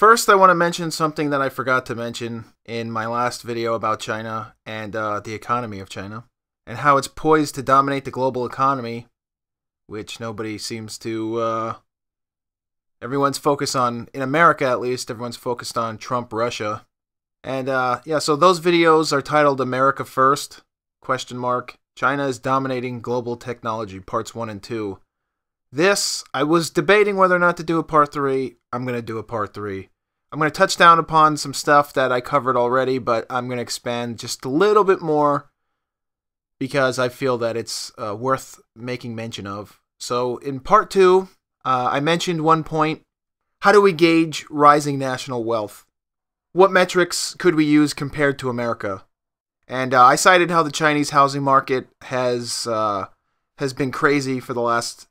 First, I want to mention something that I forgot to mention in my last video about China and the economy of China, and how it's poised to dominate the global economy, which nobody seems to, everyone's focused on, in America at least, everyone's focused on Trump, Russia. And yeah, so those videos are titled America First, ? China is dominating global technology, parts 1 and 2. This, I was debating whether or not to do a part 3. I'm going to do a part 3. I'm going to touch down upon some stuff that I covered already, but I'm going to expand just a little bit more because I feel that it's worth making mention of. So in part 2, I mentioned one point: how do we gauge rising national wealth? What metrics could we use compared to America? And I cited how the Chinese housing market has been crazy for the last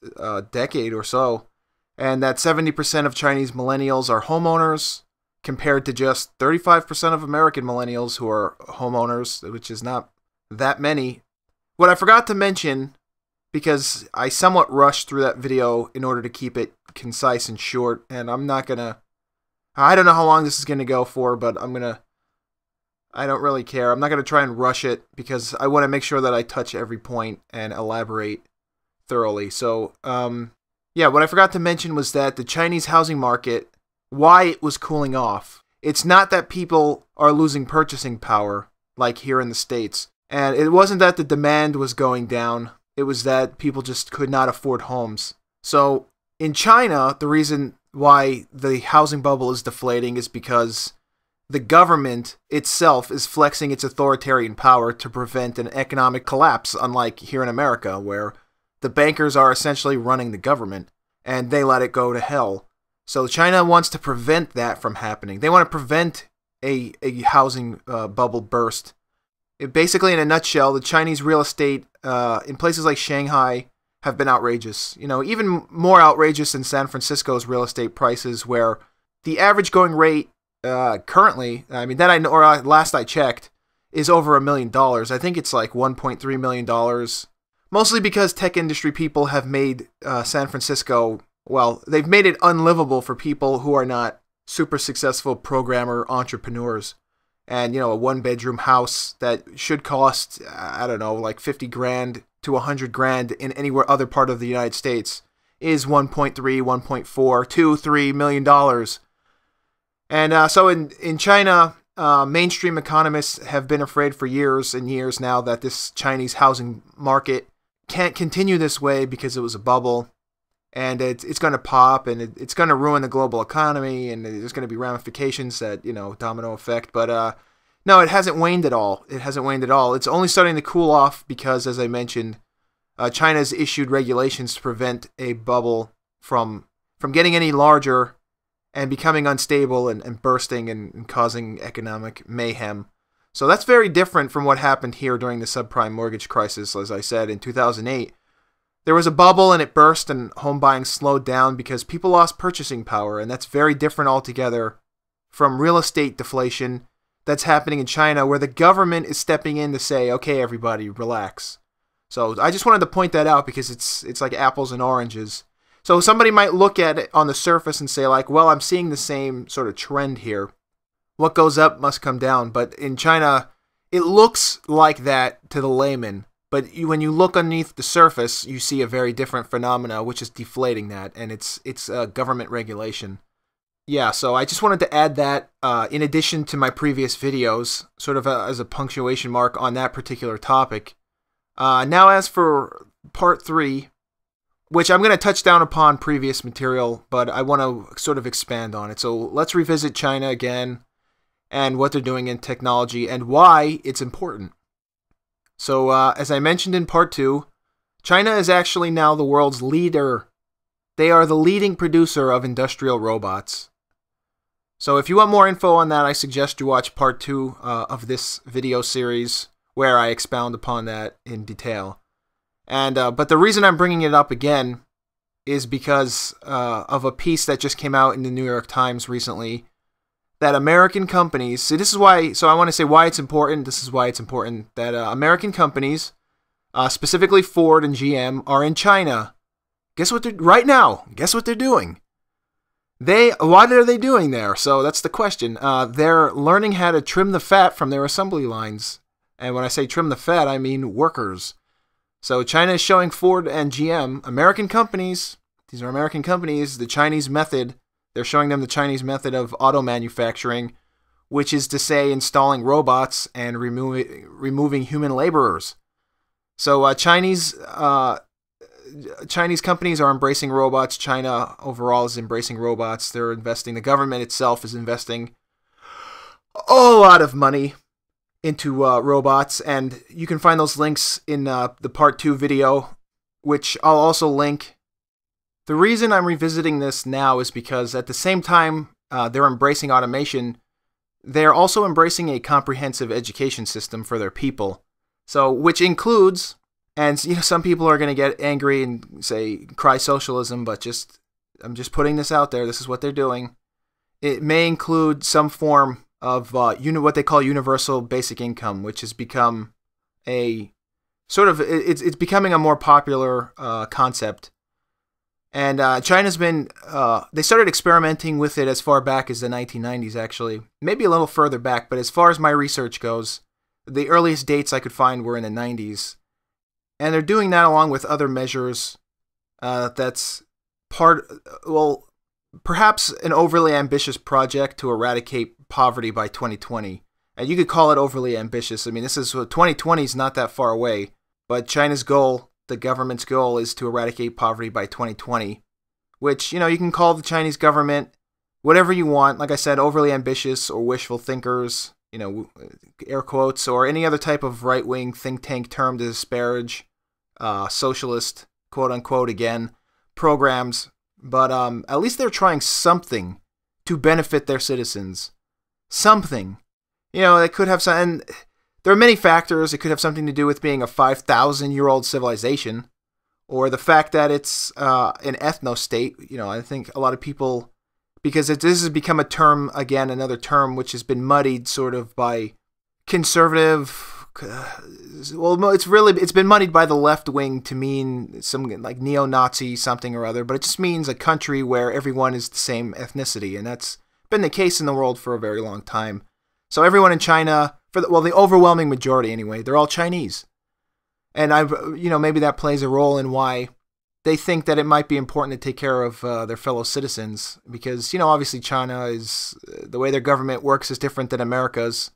decade or so, and that 70% of Chinese millennials are homeowners, compared to just 35% of American millennials who are homeowners, which is not that many. What I forgot to mention, because I somewhat rushed through that video in order to keep it concise and short, and I'm not gonna, I don't know how long this is gonna go for, but I don't really care. I'm not gonna try and rush it because I want to make sure that I touch every point and elaborate thoroughly. So, yeah, what I forgot to mention was that the Chinese housing market, why it was cooling off. It's not that people are losing purchasing power like here in the States. And it wasn't that the demand was going down. It was that people just could not afford homes. So in China, the reason why the housing bubble is deflating is because the government itself is flexing its authoritarian power to prevent an economic collapse, unlike here in America, where the bankers are essentially running the government and they let it go to hell. So China wants to prevent that from happening. They want to prevent a housing bubble burst. Basically, in a nutshell, the Chinese real estate in places like Shanghai have been outrageous. You know, even more outrageous than San Francisco's real estate prices, where the average going rate currently, I mean, that I know, or last I checked, is over $1 million. I think it's like $1.3 million. Mostly because tech industry people have made San Francisco, well, they've made it unlivable for people who are not super successful programmer entrepreneurs. And, you know, a one-bedroom house that should cost, I don't know, like 50 grand to 100 grand in anywhere other part of the United States is 1.3, 1.4, 2, $3 million. And so in China, mainstream economists have been afraid for years and years now that this Chinese housing market can't continue this way because it was a bubble. And it's going to pop, and it's going to ruin the global economy, and there's going to be ramifications that, you know, domino effect. But no, it hasn't waned at all. It hasn't waned at all. It's only starting to cool off because, as I mentioned, China's issued regulations to prevent a bubble from getting any larger and becoming unstable and bursting and causing economic mayhem. So that's very different from what happened here during the subprime mortgage crisis, as I said, in 2008. There was a bubble and it burst and home buying slowed down because people lost purchasing power, and that's very different altogether from real estate deflation that's happening in China, where the government is stepping in to say, okay, everybody, relax. So I just wanted to point that out because it's like apples and oranges. So somebody might look at it on the surface and say, like, well, I'm seeing the same sort of trend here. What goes up must come down. But in China, it looks like that to the layman. But when you look underneath the surface, you see a very different phenomena, which is deflating that, and it's government regulation. Yeah, so I just wanted to add that in addition to my previous videos, sort of as a punctuation mark on that particular topic. Now as for part 3, which I'm going to touch down upon previous material, but I want to sort of expand on it. So let's revisit China again and what they're doing in technology and why it's important. So, as I mentioned in part 2, China is actually now the world's leader. They are the leading producer of industrial robots. So if you want more info on that, I suggest you watch part 2 of this video series, where I expound upon that in detail. And but the reason I'm bringing it up again is because of a piece that just came out in the New York Times recently, that American companies, so this is why, so I want to say why it's important, this is why it's important, that American companies, specifically Ford and GM, are in China. Guess what they're, right now, guess what they're doing? What are they doing there? So that's the question. They're learning how to trim the fat from their assembly lines. And when I say trim the fat, I mean workers. So China is showing Ford and GM, American companies, these are American companies, the Chinese method. They're showing them the Chinese method of auto manufacturing, which is to say installing robots and removing human laborers. So Chinese companies are embracing robots. China overall is embracing robots. They're investing. The government itself is investing a lot of money into robots, and you can find those links in the part 2 video, which I'll also link. The reason I'm revisiting this now is because at the same time they're embracing automation, they're also embracing a comprehensive education system for their people. So, which includes, and some people are going to get angry and say, cry socialism, but I'm just putting this out there. This is what they're doing. It may include some form of what they call universal basic income, which has become a sort of, it's becoming a more popular concept. And China's been, they started experimenting with it as far back as the 1990s, actually. Maybe a little further back, but as far as my research goes, the earliest dates I could find were in the 90s. And they're doing that along with other measures that's perhaps an overly ambitious project to eradicate poverty by 2020. And you could call it overly ambitious. I mean, 2020 is not that far away, but China's goal, the government's goal, is to eradicate poverty by 2020, which, you can call the Chinese government whatever you want. Like I said, overly ambitious or wishful thinkers, air quotes, or any other type of right-wing think tank term to disparage socialist, quote unquote, again, programs. But at least they're trying something to benefit their citizens. Something. They could have some, and there are many factors. It could have something to do with being a 5,000-year-old civilization, or the fact that it's an ethno-state. I think a lot of people, because this has become a term, again, another term which has been muddied sort of by conservative, it's been muddied by the left wing to mean some like neo-Nazi something or other, but it just means a country where everyone is the same ethnicity, and that's been the case in the world for a very long time. So everyone in China, the overwhelming majority anyway, they're all Chinese. And maybe that plays a role in why they think that it might be important to take care of their fellow citizens, because, obviously China is, the way their government works is different than America's.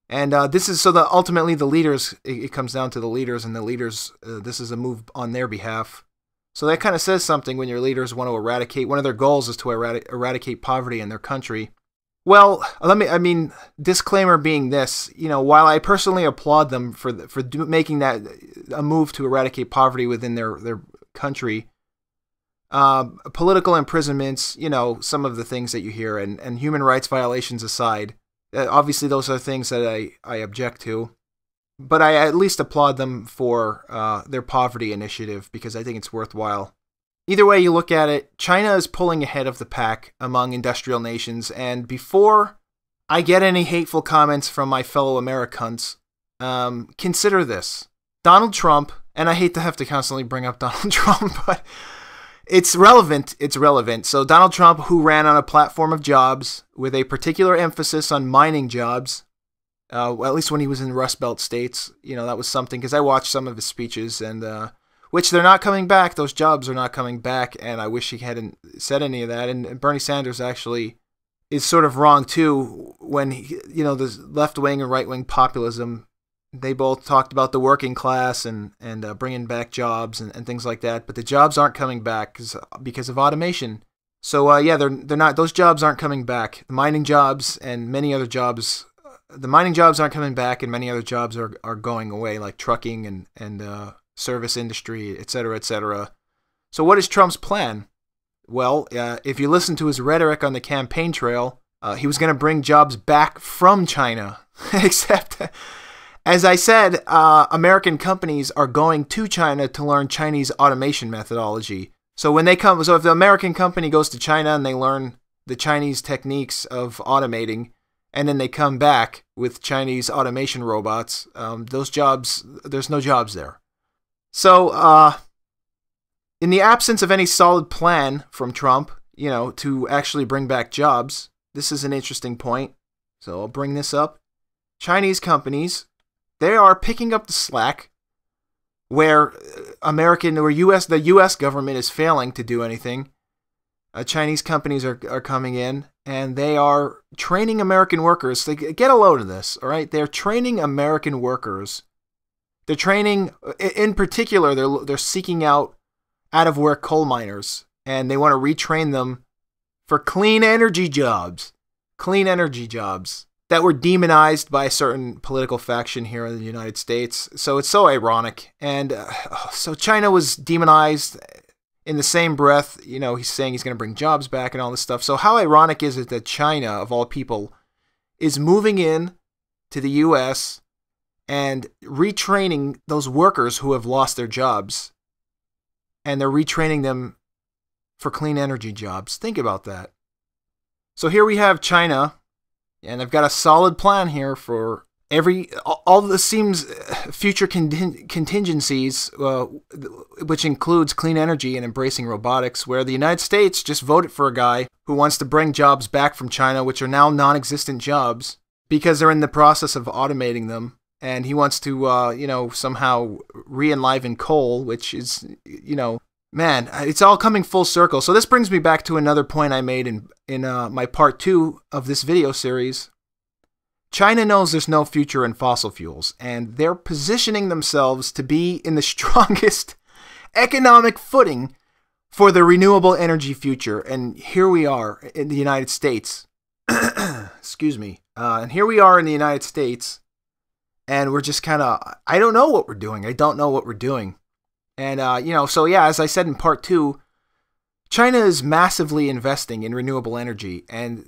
And this is so that ultimately the leaders, it comes down to the leaders, and the leaders, this is a move on their behalf. So that kind of says something when your leaders want to eradicate, one of their goals is to eradicate poverty in their country. Well, disclaimer being this, while I personally applaud them for making that a move to eradicate poverty within their country, political imprisonments, some of the things that you hear, and human rights violations aside, obviously those are things that I object to, but I at least applaud them for their poverty initiative, because I think it's worthwhile. Either way you look at it, China is pulling ahead of the pack among industrial nations, and before I get any hateful comments from my fellow Americans, consider this. Donald Trump, and I hate to have to constantly bring up Donald Trump, but it's relevant. It's relevant. So Donald Trump, who ran on a platform of jobs with a particular emphasis on mining jobs, at least when he was in Rust Belt states, that was something, because I watched some of his speeches, and which they're not coming back. Those jobs are not coming back, and I wish he hadn't said any of that. And Bernie Sanders actually is sort of wrong too when the left-wing and right-wing populism, they both talked about the working class and bringing back jobs and things like that, but the jobs aren't coming back because of automation. So yeah, they're not, those jobs aren't coming back. The mining jobs and many other jobs, the mining jobs aren't coming back, and many other jobs are going away, like trucking and service industry, etc., etc. So what is Trump's plan? Well, if you listen to his rhetoric on the campaign trail, he was going to bring jobs back from China. Except, as I said, American companies are going to China to learn Chinese automation methodology. So when they come, so if the American company goes to China and they learn the Chinese techniques of automating, and then they come back with Chinese automation robots, those jobs, there's no jobs there. So, in the absence of any solid plan from Trump, to actually bring back jobs. This is an interesting point, so I'll bring this up. Chinese companies, they are picking up the slack where the U.S. government is failing to do anything. Chinese companies are coming in, and they are training American workers. They get a load of this, all right? They're training American workers. They're training, in particular, they're seeking out out-of-work coal miners, and they want to retrain them for clean energy jobs. Clean energy jobs that were demonized by a certain political faction here in the United States. So it's so ironic. And so China was demonized in the same breath. He's saying he's going to bring jobs back and all this stuff. So how ironic is it that China, of all people, is moving in to the U.S. and retraining those workers who have lost their jobs, and they're retraining them for clean energy jobs. Think about that. So here we have China, and they've got a solid plan here for all the seems future contingencies, which includes clean energy and embracing robotics, where the United States just voted for a guy who wants to bring jobs back from China, which are now non-existent jobs, because they're in the process of automating them. And he wants to, somehow re-enliven coal, which is, man, it's all coming full circle. So this brings me back to another point I made in my part 2 of this video series. China knows there's no future in fossil fuels, and they're positioning themselves to be in the strongest economic footing for the renewable energy future. And here we are in the United States. Excuse me. And here we are in the United States. And we're just kind of, I don't know what we're doing. I don't know what we're doing. And, so yeah, as I said in part 2, China is massively investing in renewable energy. And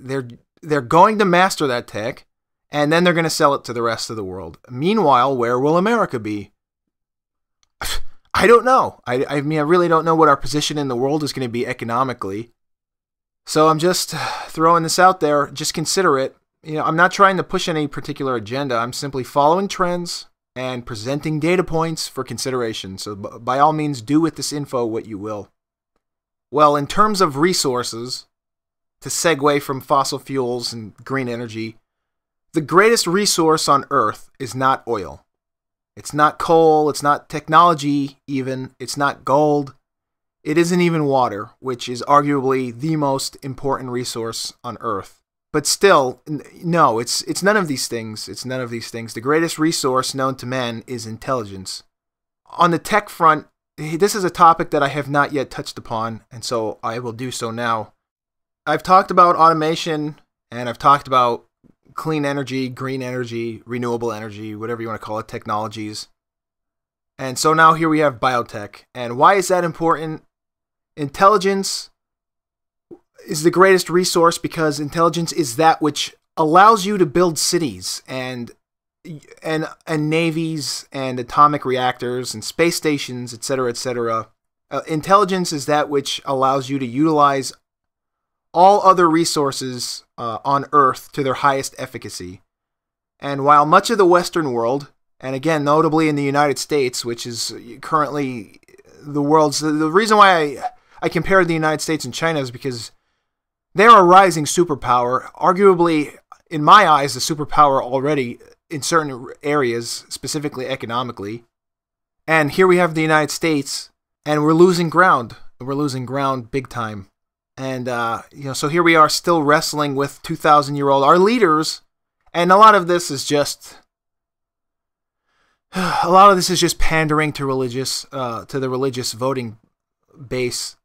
they're going to master that tech. And then they're going to sell it to the rest of the world. Meanwhile, where will America be? I don't know. I mean, I really don't know what our position in the world is going to be economically. So I'm just throwing this out there. Just consider it. I'm not trying to push any particular agenda. I'm simply following trends and presenting data points for consideration. So by all means, do with this info what you will. Well, in terms of resources, to segue from fossil fuels and green energy, the greatest resource on Earth is not oil. It's not coal. It's not technology even. It's not gold. It isn't even water, which is arguably the most important resource on Earth. But still, no, it's none of these things. It's none of these things. The greatest resource known to man is intelligence. On the tech front, this is a topic that I have not yet touched upon, and so I will do so now. I've talked about automation, and I've talked about clean energy, green energy, renewable energy, whatever you want to call it, technologies. And so now here we have biotech. And why is that important? Intelligence is the greatest resource because intelligence is that which allows you to build cities and navies and atomic reactors and space stations, etc., etc. Intelligence is that which allows you to utilize all other resources on Earth to their highest efficacy. And while much of the Western world, and again, notably in the United States, which is currently the world's... The reason why I compared the United States and China is because they're a rising superpower, arguably, in my eyes, a superpower already in certain areas, specifically economically. And here we have the United States, and we're losing ground. We're losing ground big time. And, so here we are still wrestling with 2,000-year-old, our leaders, and a lot of this is just pandering to the religious voting base.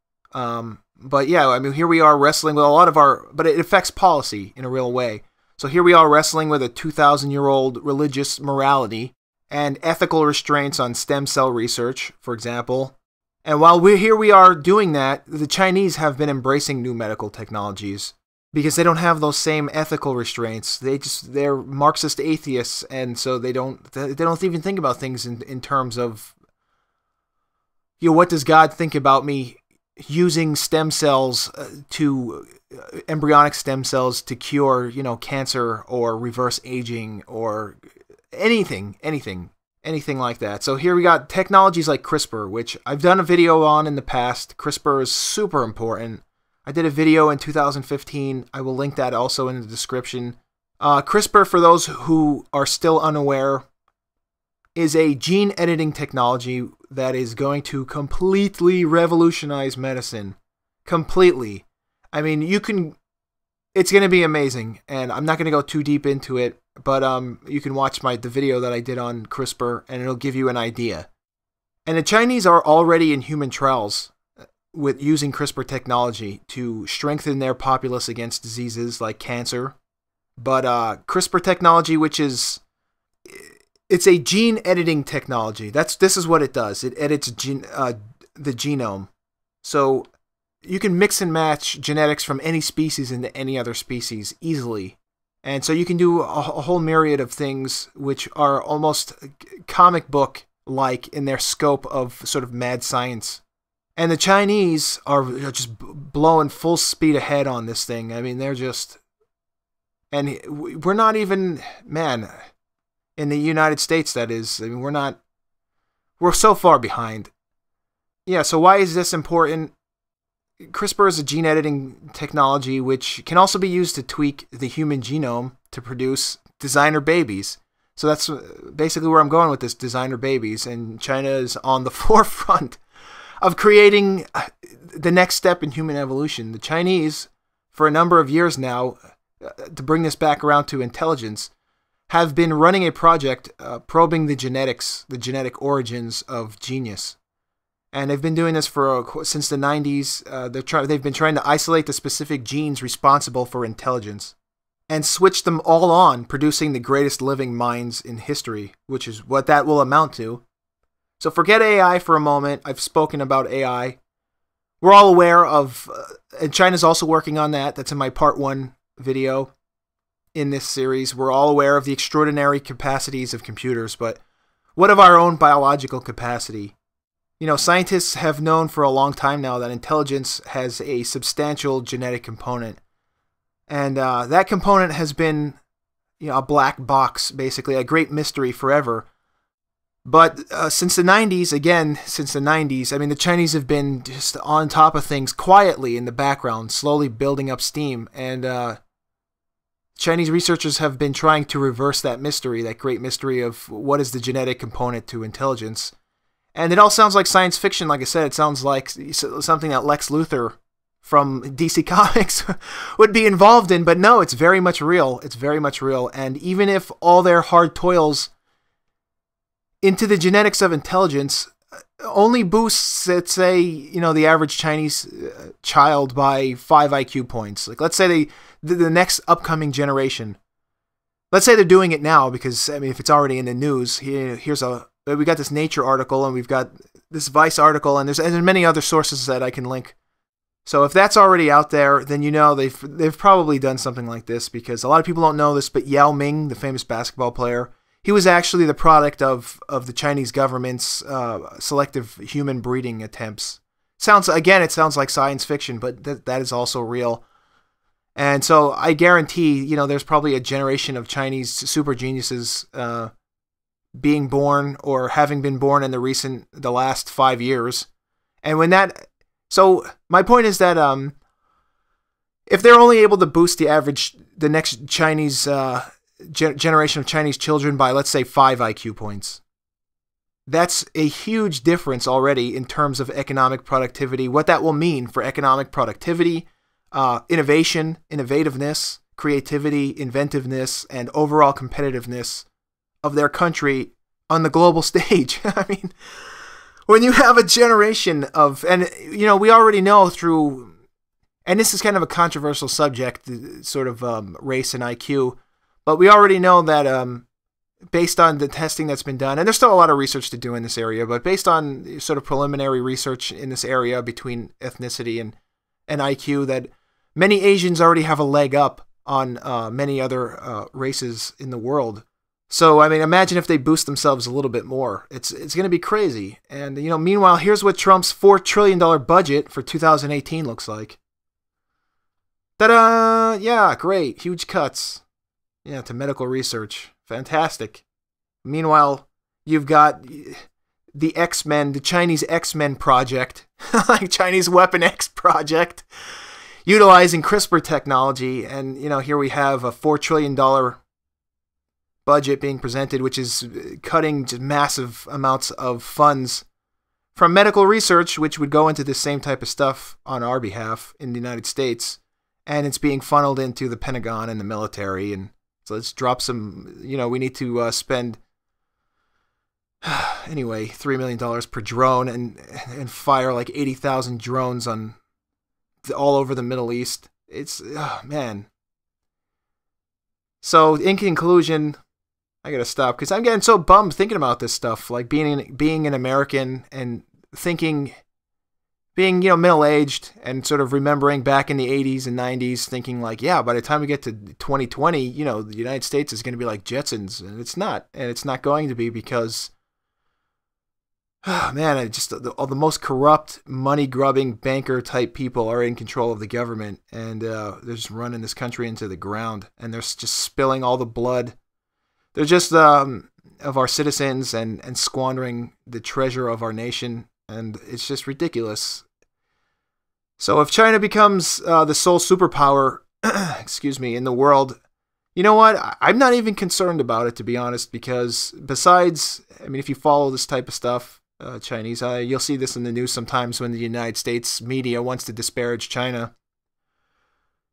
But yeah, I mean, here we are wrestling with a lot of but it affects policy in a real way. So here we are wrestling with a 2,000-year-old religious morality and ethical restraints on stem cell research, for example. And while we are doing that, the Chinese have been embracing new medical technologies because they don't have those same ethical restraints. They're Marxist atheists, and so they don't even think about things in terms of, what does God think about me using stem cells embryonic stem cells to cure, cancer or reverse aging or anything like that. So here we got technologies like Crispr, which I've done a video on in the past. Crispr is super important. I did a video in 2015. I will link that also in the description. CRISPR, for those who are still unaware, is a gene editing technology that is going to completely revolutionize medicine. Completely. I mean, it's going to be amazing, and I'm not going to go too deep into it, but you can watch the video that I did on CRISPR, and it'll give you an idea. And the Chinese are already in human trials with using CRISPR technology to strengthen their populace against diseases like cancer. But CRISPR technology, it's a gene editing technology. This is what it does. It edits the genome. So you can mix and match genetics from any species into any other species easily. And so you can do a whole myriad of things which are almost comic book-like in their scope of sort of mad science. And the Chinese are just blowing full speed ahead on this thing. I mean, they're just... And we're not even... Man, in the United States, that is. I mean, we're so far behind. Yeah, so why is this important? CRISPR is a gene editing technology which can also be used to tweak the human genome to produce designer babies. So that's basically where I'm going with this, designer babies. And China is on the forefront of creating the next step in human evolution. The Chinese, for a number of years now, to bring this back around to intelligence, have been running a project probing the genetic origins of genius. And they've been doing this since the 90s. They've been trying to isolate the specific genes responsible for intelligence and switch them all on, producing the greatest living minds in history, which is what that will amount to. So forget AI for a moment. I've spoken about AI. We're all aware of, and China's also working on that. That's in my part 1 video in this series. We're all aware of the extraordinary capacities of computers, but what of our own biological capacity? You know, scientists have known for a long time now that intelligence has a substantial genetic component. And that component has been, a black box, basically, a great mystery forever. But since the 90s, I mean, the Chinese have been just on top of things quietly in the background, slowly building up steam. And Chinese researchers have been trying to reverse that mystery, that great mystery of what is the genetic component to intelligence. And it all sounds like science fiction, like I said. It sounds like something that Lex Luthor from DC Comics would be involved in. But no, it's very much real. It's very much real. And even if all their hard toils into the genetics of intelligence only boosts, let's say, the average Chinese child by 5 IQ points. Like, let's say the next upcoming generation, let's say they're doing it now because, I mean, if it's already in the news, we got this Nature article and we've got this Vice article and there's many other sources that I can link. So if that's already out there, then they've probably done something like this, because a lot of people don't know this, but Yao Ming, the famous basketball player, he was actually the product of the Chinese government's selective human breeding attempts. It sounds like science fiction, but that is also real. And so I guarantee, there's probably a generation of Chinese super geniuses being born or having been born in the last 5 years. And so my point is that if they're only able to boost the next Chinese generation of Chinese children by, let's say, 5 IQ points, that's a huge difference already in terms of economic productivity. What that will mean for economic productivity, innovation, innovativeness, creativity, inventiveness, and overall competitiveness of their country on the global stage. I mean, when you have a generation of, and we already know through, and this is kind of a controversial subject, sort of race and IQ, but we already know that based on the testing that's been done, and there's still a lot of research to do in this area, but based on sort of preliminary research in this area between ethnicity and IQ, that many Asians already have a leg up on many other races in the world. So, I mean, imagine if they boost themselves a little bit more. It's going to be crazy. And, meanwhile, here's what Trump's $4 trillion budget for 2018 looks like. Ta-da! Yeah, great. Huge cuts. Yeah, to medical research. Fantastic. Meanwhile, you've got the X-Men, the Chinese X-Men project, like Chinese Weapon X project. utilizing CRISPR technology. And, here we have a $4 trillion budget being presented, which is cutting just massive amounts of funds from medical research, which would go into the same type of stuff on our behalf in the United States. And it's being funneled into the Pentagon and the military. And so let's drop some, we need to spend, anyway, $3 million per drone and fire like 80,000 drones on all over the Middle East. It's, man. So in conclusion, I gotta stop because I'm getting so bummed thinking about this stuff. Like being an American and thinking, being middle-aged and sort of remembering back in the 80s and 90s, thinking like, yeah, by the time we get to 2020, the United States is going to be like Jetsons, and it's not, going to be because, man, all the most corrupt, money-grubbing, banker-type people are in control of the government, and they're just running this country into the ground, and they're just spilling all the blood. They're just of our citizens and squandering the treasure of our nation, and it's just ridiculous. So if China becomes the sole superpower, in the world, you know what? I'm not even concerned about it, to be honest, because besides, if you follow this type of stuff, Chinese, you'll see this in the news sometimes when the United States media wants to disparage China.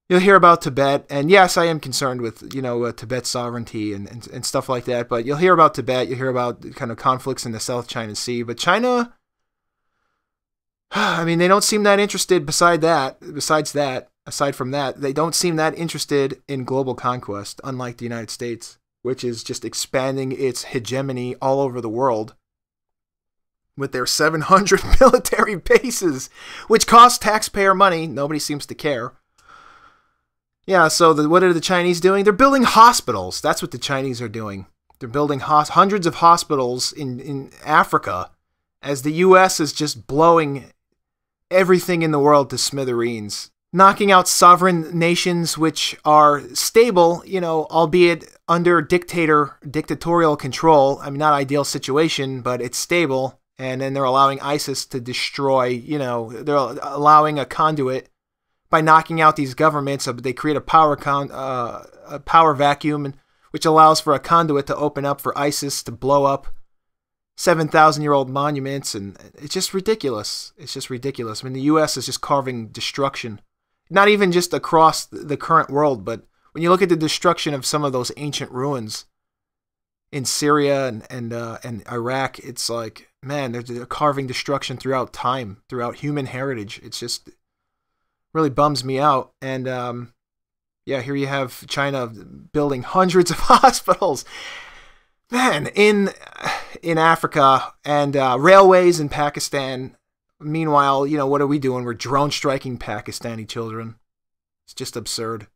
You'll hear about Tibet, and yes, I am concerned with, Tibet's sovereignty and stuff like that, but you'll hear about Tibet, you'll hear about kind of conflicts in the South China Sea, but China, they don't seem that interested aside from that, they don't seem that interested in global conquest, unlike the United States, which is just expanding its hegemony all over the world with their 700 military bases, which cost taxpayer money. Nobody seems to care. Yeah, so what are the Chinese doing? They're building hospitals. That's what the Chinese are doing. They're building hundreds of hospitals in Africa as the U.S. is just blowing everything in the world to smithereens, knocking out sovereign nations which are stable, albeit under dictatorial control. Not ideal situation, but it's stable. And then they're allowing ISIS to destroy, they're allowing a conduit by knocking out these governments. They create a power vacuum, which allows for a conduit to open up for ISIS to blow up 7,000-year-old monuments, and it's just ridiculous. It's just ridiculous. The U.S. is just carving destruction, not even just across the current world, but when you look at the destruction of some of those ancient ruins in Syria and Iraq, it's like, man, they're carving destruction throughout time, throughout human heritage. It's just really bums me out. And yeah, here you have China building hundreds of hospitals, man, in Africa, and railways in Pakistan. Meanwhile, what are we doing? We're drone striking Pakistani children. It's just absurd.